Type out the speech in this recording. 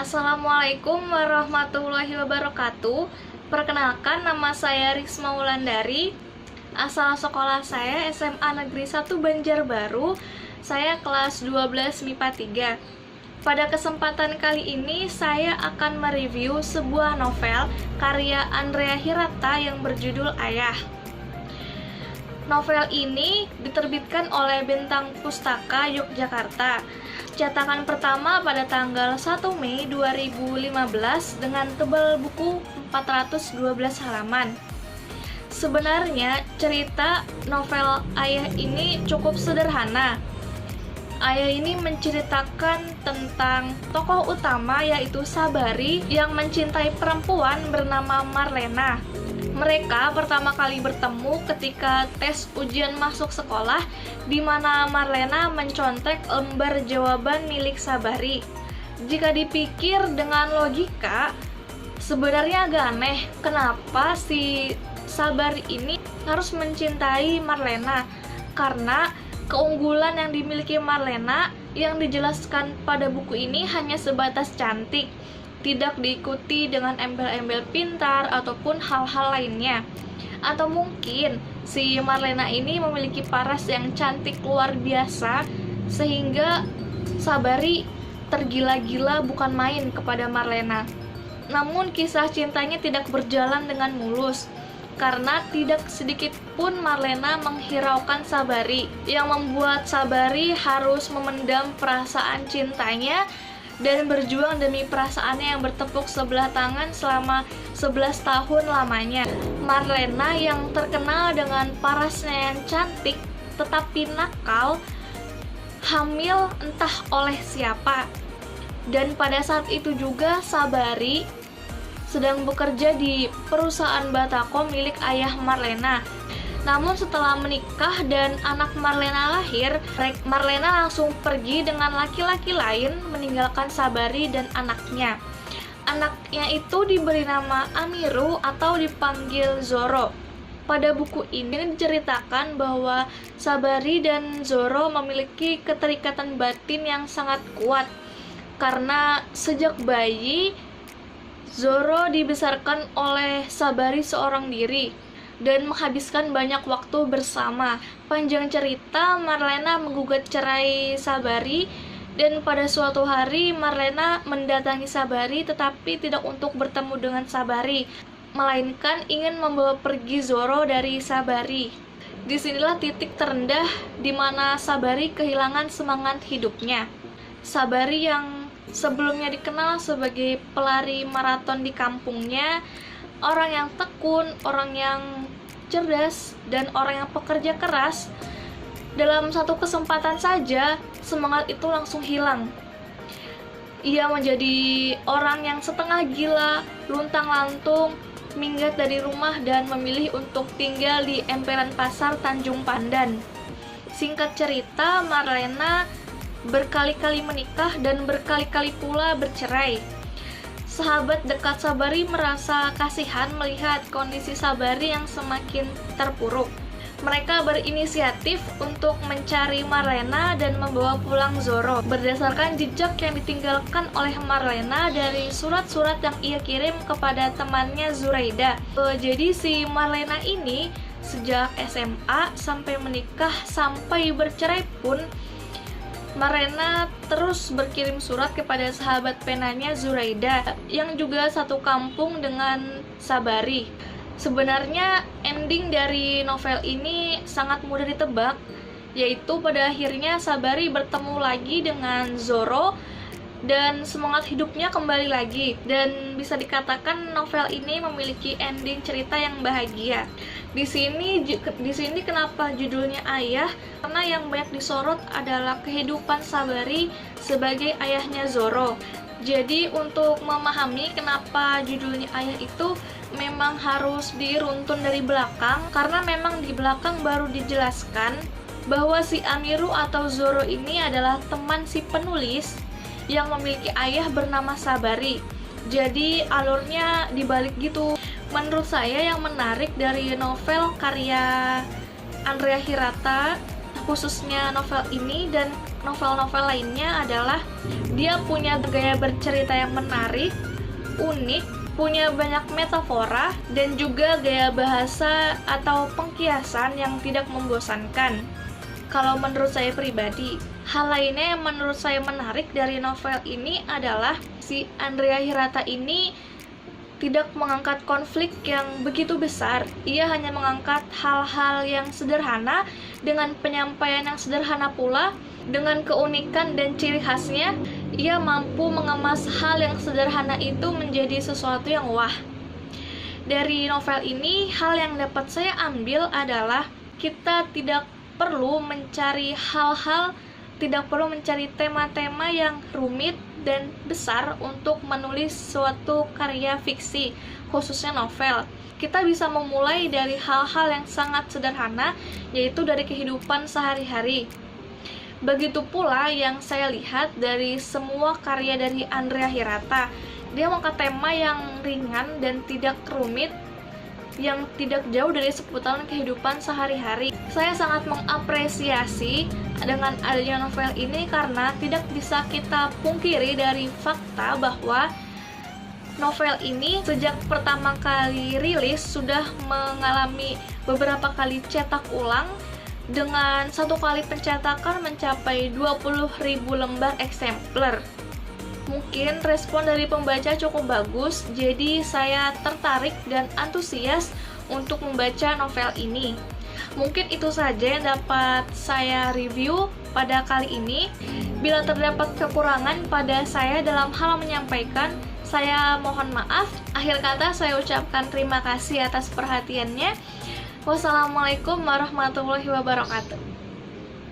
Assalamualaikum warahmatullahi wabarakatuh. Perkenalkan, nama saya Risma Wulandari. Asal sekolah saya SMA Negeri 1 Banjarbaru. Saya kelas 12 MIPA 3. Pada kesempatan kali ini saya akan mereview sebuah novel karya Andrea Hirata yang berjudul Ayah. Novel ini diterbitkan oleh Bentang Pustaka Yogyakarta. Cetakan pertama pada tanggal 1 Mei 2015 dengan tebal buku 412 halaman. Sebenarnya cerita novel Ayah ini cukup sederhana. Ayah ini menceritakan tentang tokoh utama yaitu Sabari yang mencintai perempuan bernama Marlena. Mereka pertama kali bertemu ketika tes ujian masuk sekolah, di mana Marlena mencontek lembar jawaban milik Sabari. Jika dipikir dengan logika, sebenarnya agak aneh kenapa si Sabari ini harus mencintai Marlena, karena keunggulan yang dimiliki Marlena yang dijelaskan pada buku ini hanya sebatas cantik, tidak diikuti dengan embel-embel pintar ataupun hal-hal lainnya. Atau mungkin si Marlena ini memiliki paras yang cantik luar biasa sehingga Sabari tergila-gila bukan main kepada Marlena. Namun kisah cintanya tidak berjalan dengan mulus, karena tidak sedikit pun Marlena menghiraukan Sabari, yang membuat Sabari harus memendam perasaan cintanya dan berjuang demi perasaannya yang bertepuk sebelah tangan selama 11 tahun lamanya. Marlena yang terkenal dengan parasnya yang cantik tetapi nakal, hamil entah oleh siapa. Dan pada saat itu juga Sabari sedang bekerja di perusahaan Batako milik ayah Marlena. Namun setelah menikah dan anak Marlena lahir, Marlena langsung pergi dengan laki-laki lain meninggalkan Sabari dan anaknya. Anaknya itu diberi nama Amiru atau dipanggil Zoro. Pada buku ini diceritakan bahwa Sabari dan Zoro memiliki keterikatan batin yang sangat kuat, karena sejak bayi Zoro dibesarkan oleh Sabari seorang diri dan menghabiskan banyak waktu bersama. Panjang cerita, Marlena menggugat cerai Sabari, dan pada suatu hari Marlena mendatangi Sabari tetapi tidak untuk bertemu dengan Sabari, melainkan ingin membawa pergi Zoro dari Sabari. Disinilah titik terendah di mana Sabari kehilangan semangat hidupnya. Sabari yang sebelumnya dikenal sebagai pelari maraton di kampungnya, orang yang tekun, orang yang cerdas, dan orang yang pekerja keras, dalam satu kesempatan saja semangat itu langsung hilang. Ia menjadi orang yang setengah gila, luntang-lantung, minggat dari rumah dan memilih untuk tinggal di emperan pasar Tanjung Pandan. Singkat cerita, Marlena berkali-kali menikah dan berkali-kali pula bercerai. Sahabat dekat Sabari merasa kasihan melihat kondisi Sabari yang semakin terpuruk. Mereka berinisiatif untuk mencari Marlena dan membawa pulang Zoro berdasarkan jejak yang ditinggalkan oleh Marlena dari surat-surat yang ia kirim kepada temannya Zuraida. Jadi si Marlena ini sejak SMA sampai menikah sampai bercerai pun Marlena terus berkirim surat kepada sahabat penanya Zuraida yang juga satu kampung dengan Sabari. Sebenarnya ending dari novel ini sangat mudah ditebak, yaitu pada akhirnya Sabari bertemu lagi dengan Zoro dan semangat hidupnya kembali lagi, dan bisa dikatakan novel ini memiliki ending cerita yang bahagia. Di sini kenapa judulnya Ayah? Karena yang banyak disorot adalah kehidupan Sabari sebagai ayahnya Zoro. Jadi untuk memahami kenapa judulnya Ayah itu memang harus diruntun dari belakang, karena memang di belakang baru dijelaskan bahwa si Amiru atau Zoro ini adalah teman si penulis yang memiliki ayah bernama Sabari. Jadi alurnya dibalik gitu. Menurut saya yang menarik dari novel karya Andrea Hirata, khususnya novel ini dan novel-novel lainnya, adalah Dia punya gaya bercerita yang menarik, unik, punya banyak metafora, dan juga gaya bahasa atau pengkiasan yang tidak membosankan. Kalau menurut saya pribadi, hal lainnya yang menurut saya menarik dari novel ini adalah si Andrea Hirata ini tidak mengangkat konflik yang begitu besar. Ia hanya mengangkat hal-hal yang sederhana dengan penyampaian yang sederhana pula. Dengan keunikan dan ciri khasnya, ia mampu mengemas hal yang sederhana itu menjadi sesuatu yang wah. Dari novel ini, hal yang dapat saya ambil adalah kita tidak perlu mencari hal-hal, tidak perlu mencari tema-tema yang rumit dan besar untuk menulis suatu karya fiksi, khususnya novel. Kita bisa memulai dari hal-hal yang sangat sederhana, yaitu dari kehidupan sehari-hari. Begitu pula yang saya lihat dari semua karya dari Andrea Hirata. Dia mengangkat tema yang ringan dan tidak rumit, yang tidak jauh dari seputaran kehidupan sehari-hari. Saya sangat mengapresiasi dengan adanya novel ini karena tidak bisa kita pungkiri dari fakta bahwa novel ini sejak pertama kali rilis sudah mengalami beberapa kali cetak ulang, dengan satu kali pencetakan mencapai 20.000 lembar eksemplar. Mungkin respon dari pembaca cukup bagus, jadi saya tertarik dan antusias untuk membaca novel ini. Mungkin itu saja yang dapat saya review pada kali ini. Bila terdapat kekurangan pada saya dalam hal menyampaikan, saya mohon maaf. Akhir kata saya ucapkan terima kasih atas perhatiannya. Wassalamualaikum warahmatullahi wabarakatuh.